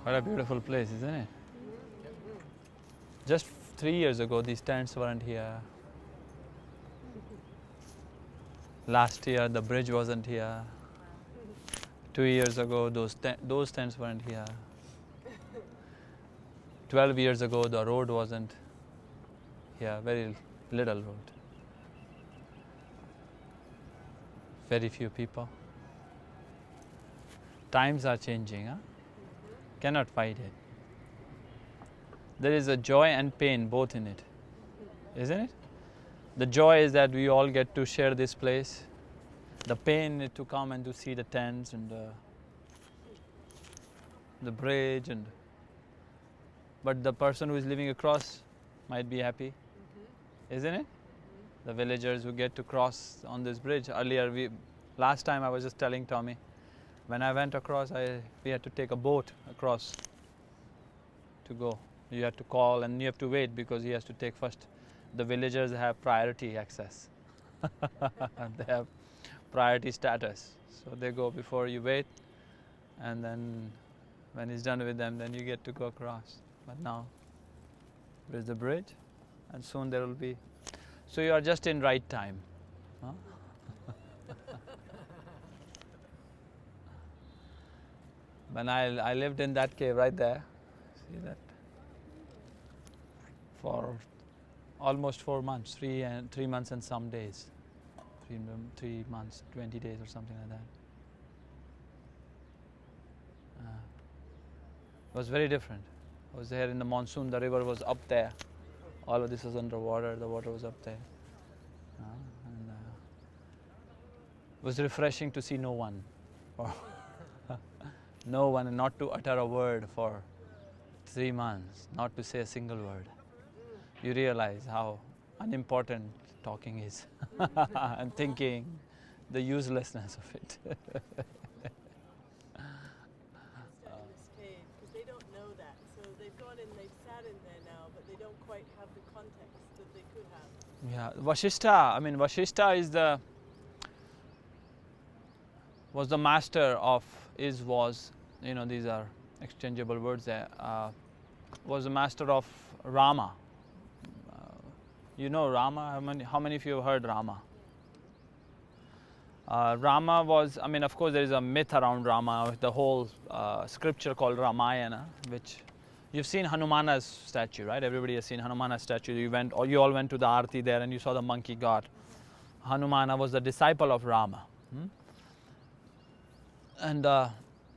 What a beautiful place, isn't it? Just 3 years ago, these tents weren't here. Last year, the bridge wasn't here. 2 years ago, those tents weren't here. 12 years ago, the road wasn't here. Very little road. Very few people. Times are changing, huh? Cannot fight it. There is a joy and pain both in it, isn't it? The joy is that we all get to share this place. The pain is to come and to see the tents and the bridge, but the person who is living across might be happy, isn't it? The villagers who get to cross on this bridge. Earlier, last time I was just telling Tommy, when I went across, we had to take a boat across to go. You have to call and you have to wait because he has to take first. The villagers have priority access. They have priority status. So they go before you wait, and then when he's done with them, then you get to go across. But now there's the bridge, and soon there will be. So you are just in right time. Huh? When I lived in that cave right there, see that, for almost 4 months, 3 months and some days, 3 months, 20 days or something like that. It was very different. I was there in the monsoon, the river was up there. All of this was underwater, the water was up there. And it was refreshing to see no one. No one, and not to utter a word for 3 months, not to say a single word. You realize how unimportant talking is and thinking, the uselessness of it. This cave, because they don't know that. So they've gone in, they've sat in there now, but they don't quite have the context that they could have. Yeah, Vashishtha. I mean, Vashishtha was the master of, was, these are exchangeable words there, was the master of Rama. You know Rama? How many of you have heard Rama? Rama was, of course there is a myth around Rama, the whole scripture called Ramayana, which you've seen Hanumana's statue, right? Everybody has seen Hanumana's statue. You all went to the Aarti there and you saw the monkey god. Hanumana was the disciple of Rama.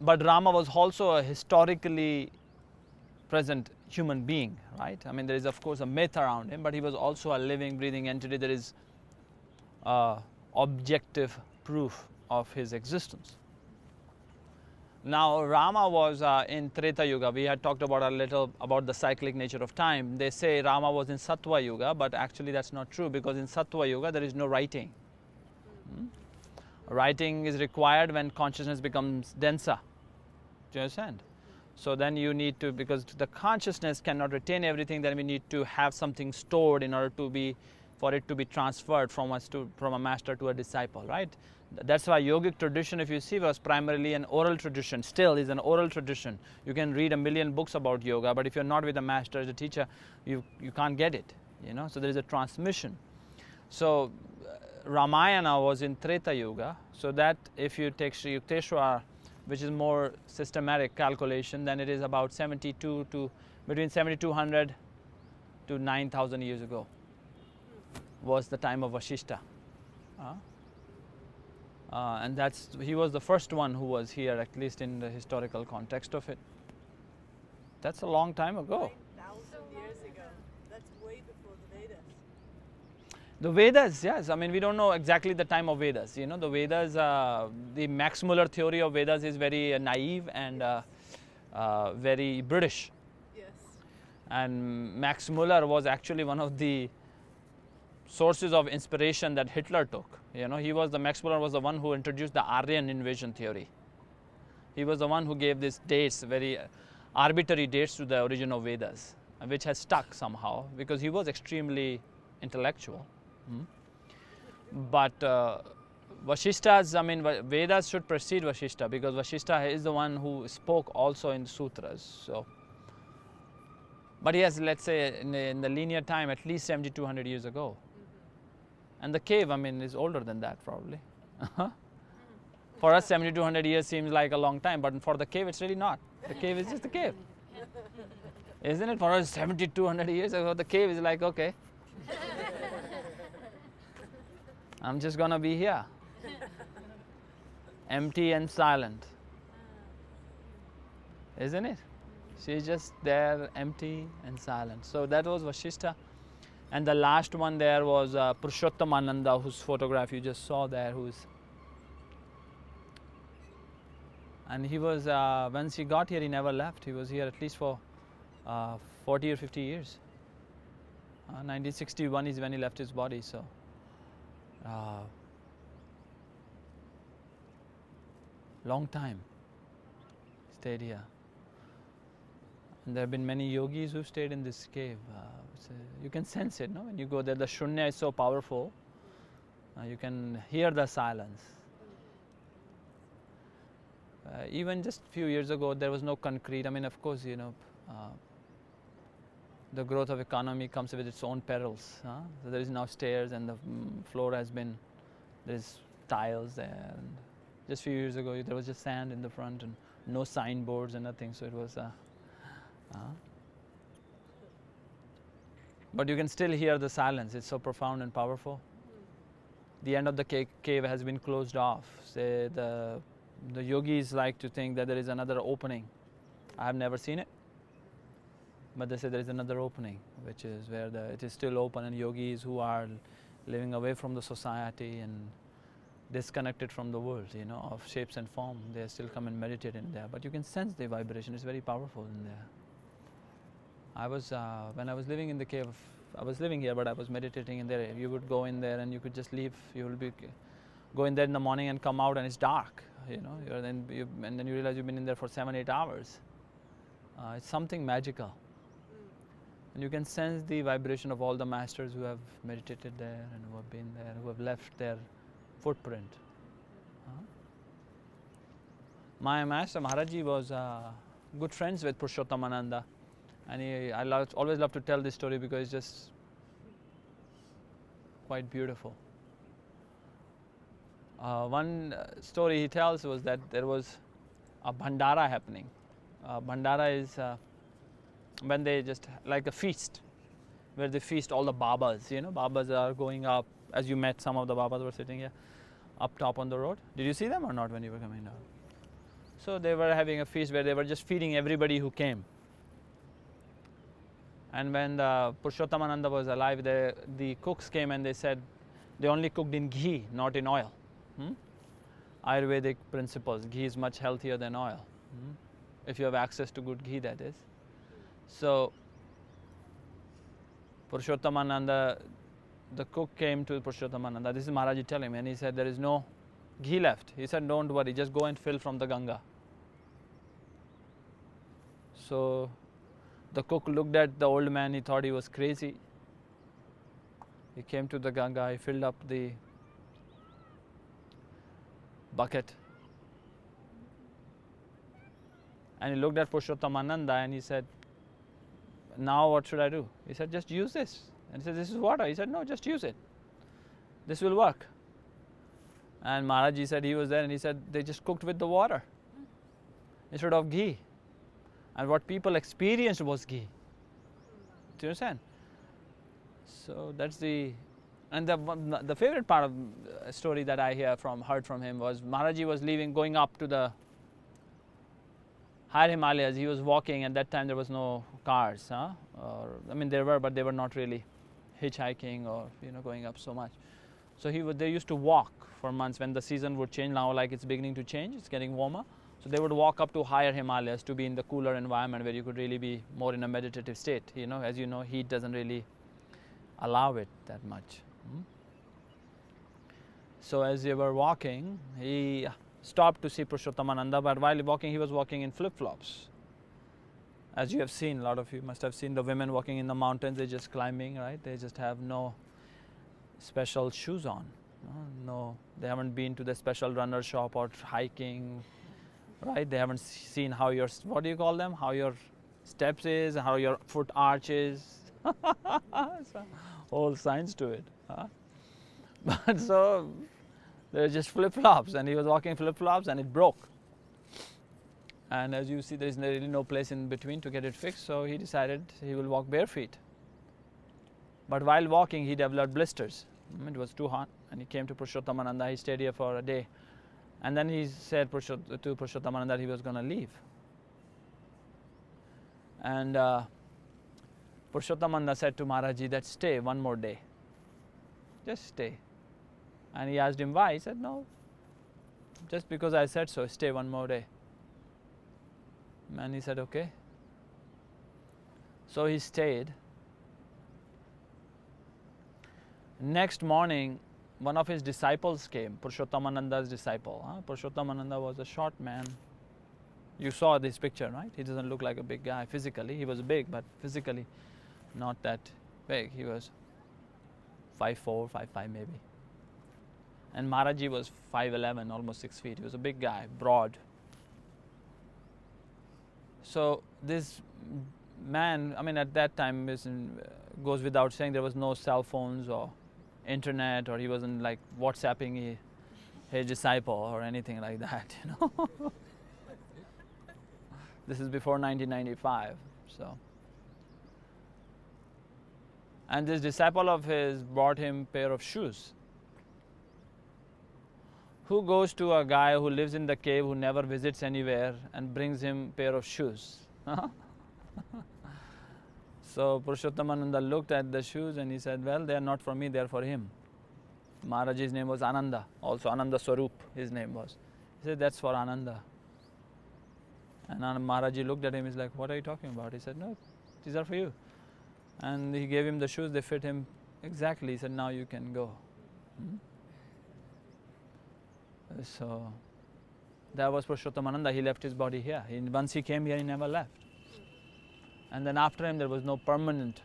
But Rama was also a historically present human being, right? There is of course a myth around him, but he was also a living, breathing entity. There is objective proof of his existence. Now, Rama was in Treta Yuga. We had talked about a little about the cyclic nature of time. They say Rama was in Sattva Yuga, but actually that's not true, because in Sattva Yuga there is no writing. Writing is required when consciousness becomes denser. Do you understand? So then you need to, because the consciousness cannot retain everything, then we need to have something stored in order for it to be transferred from a master to a disciple, right? That's why yogic tradition, if you see, was primarily an oral tradition, still is an oral tradition. You can read a million books about yoga, but if you're not with a master as a teacher, you can't get it, so there is a transmission. So Ramayana was in Treta Yuga, so that if you take Sri Yukteswar, which is more systematic calculation, then it is about between 7,200 to 9,000 years ago was the time of Vashishtha. And he was the first one who was here, at least in the historical context of it. That's a long time ago. 9,000 years ago. That's way before the Vedas. The Vedas, yes. We don't know exactly the time of Vedas. The Vedas, the Max Muller theory of Vedas is very naive and very British. Yes. And Max Muller was actually one of the sources of inspiration that Hitler took. Max Muller was the one who introduced the Aryan invasion theory. He was the one who gave these dates, very arbitrary dates, to the origin of Vedas, which has stuck somehow because he was extremely intellectual. But Vashishtha's, I mean, Vedas should precede Vashishtha, because Vashishtha is the one who spoke also in the sutras. So, but yes, let's say in the linear time, at least 7,200 years ago. And the cave, I mean, is older than that probably. For us, 7,200 years seems like a long time, but for the cave, it's really not. The cave is just the cave. Isn't it? For us, 7,200 years ago, the cave is like, okay, I'm just gonna be here. Empty and silent. Isn't it? She's just there, empty and silent. So that was Vashishtha. And the last one there was Purushotam Ananda, whose photograph you just saw there, and he was, once he got here, he never left. He was here at least for 40 or 50 years. 1961 is when he left his body, so. Long time stayed here. And there have been many yogis who stayed in this cave. You can sense it, no? When you go there, the shunya is so powerful. You can hear the silence. Even just a few years ago, there was no concrete. I mean, of course, you know, the growth of economy comes with its own perils. So there is now stairs, and the floor has been, there's tiles there. And just a few years ago, there was just sand in the front and no signboards and nothing. So it was, but you can still hear the silence. It's so profound and powerful. The end of the cave has been closed off. Say the yogis like to think that there is another opening. I have never seen it, but they say there is another opening, which is where it is still open, and yogis who are living away from the society and disconnected from the world, you know, of shapes and form, they still come and meditate in there. But you can sense the vibration. It's very powerful in there. I was when I was living in the cave, I was living here, but I was meditating in there. You would go in there and you could just leave. You will be go in there in the morning and come out and it's dark, you know. And then you realize you've been in there for 7-8 hours. It's something magical. And you can sense the vibration of all the masters who have meditated there and who have been there, who have left their footprint. My master Maharaji was good friends with Purushotam Ananda, and I always love to tell this story because it's just quite beautiful. One story he tells was that there was a bhandara happening. Bhandara is when they just like a feast, where they feast all the babas. You know, babas are going up. As you met, some of the babas were sitting here, up top on the road. Did you see them or not when you were coming down? So they were having a feast where they were just feeding everybody who came. And when Purushotam Ananda was alive, the cooks came and they said they only cooked in ghee, not in oil. Ayurvedic principles. Ghee is much healthier than oil. If you have access to good ghee, that is. So Purushotam Ananda, the cook came to Purushotam Ananda. This is Maharaji telling him, and he said, there is no ghee left. He said, don't worry, just go and fill from the Ganga. So the cook looked at the old man, he thought he was crazy. He came to the Ganga, he filled up the bucket. And he looked at Purushotam Ananda and he said, now what should I do? He said, just use this. And he said, this is water. He said, no, just use it. This will work. And Maharaji said he was there and he said, they just cooked with the water instead of ghee. And what people experienced was ghee. Do you understand? So that's and the favorite part of the story that I heard from him was Maharaji was going up to the higher Himalayas. He was walking. At that time there was no cars, there were, but they were not really hitchhiking or going up so much. So they used to walk for months when the season would change. Now like it's beginning to change, it's getting warmer. So they would walk up to higher Himalayas to be in the cooler environment where you could really be more in a meditative state. As you know, heat doesn't really allow it that much. So as they were walking, he stopped to see Purushotam Ananda, but while walking, he was walking in flip-flops. As you have seen, a lot of you must have seen the women walking in the mountains, they're just climbing, right? They just have no special shoes on. No, they haven't been to the special runner shop or hiking, right? They haven't seen how your, what do you call them? How your steps is, how your foot arch is. It's a whole science to it. Huh? But so they're just flip-flops, and he was walking flip-flops and it broke. And as you see, there is really no place in between to get it fixed, so he decided he will walk bare feet. But while walking, he developed blisters. It was too hot, and he came to Purushotam Ananda. He stayed here for a day. And then he said to Purushotam Ananda that he was going to leave. And Purushotam Ananda said to Maharaji that stay one more day. Just stay. And he asked him why. He said, no, just because I said so, stay one more day. And he said, okay. So he stayed. Next morning, one of his disciples came, Purushotam Ananda's disciple. Purushotam Ananda was a short man. You saw this picture, right? He doesn't look like a big guy physically. He was big, but physically not that big. He was 5'4", 5'5" maybe. And Maharaji was 5'11", almost 6 feet. He was a big guy, broad. So this man, I mean, at that time, goes without saying, there was no cell phones or internet, or he wasn't like WhatsApping his disciple or anything like that, you know. This is before 1995, so. And this disciple of his brought him a pair of shoes. Who goes to a guy who lives in the cave, who never visits anywhere, and brings him a pair of shoes? So Purushotam Ananda looked at the shoes and he said, well, they are not for me, they are for him. Maharaji's name was Ananda, also Ananda Swarup, his name was. He said, that's for Ananda. And Maharaji looked at him, he's like, what are you talking about? He said, no, these are for you. And he gave him the shoes, they fit him exactly. He said, now you can go. So that was Purushotam Ananda. He left his body here. Once he came here, he never left. And then after him, there was no permanent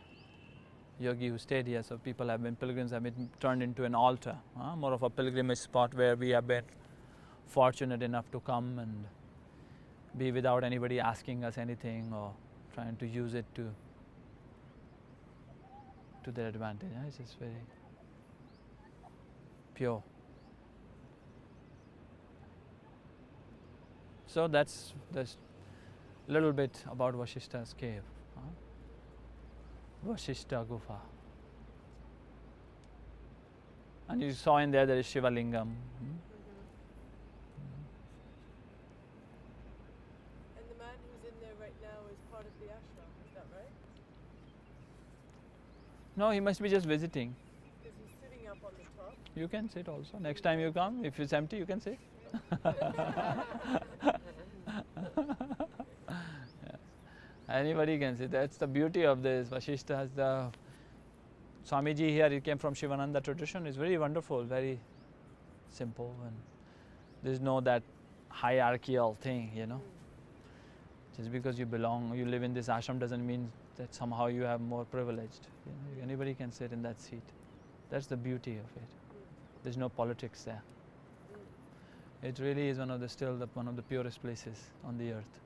yogi who stayed here. So pilgrims have been turned into an altar, more of a pilgrimage spot where we have been fortunate enough to come and be without anybody asking us anything or trying to use it to their advantage. It's just very pure. So that's a little bit about Vashishta's cave. Vashishtha Gufa. And you saw in there is Shiva Lingam. And the man who's in there right now is part of the ashram, is that right? No, he must be just visiting. Because he's sitting up on the top. You can sit also. Next time you come, if it's empty, you can sit. Anybody can sit. That's the beauty of this. Vashishtha has the Swamiji here. He came from Shivananda tradition. It's very wonderful, very simple, and there's no that hierarchical thing, you know. Just because you belong, you live in this ashram doesn't mean that somehow you have more privileged. You know, anybody can sit in that seat. That's the beauty of it. There's no politics there. It really is one of the purest places on the earth.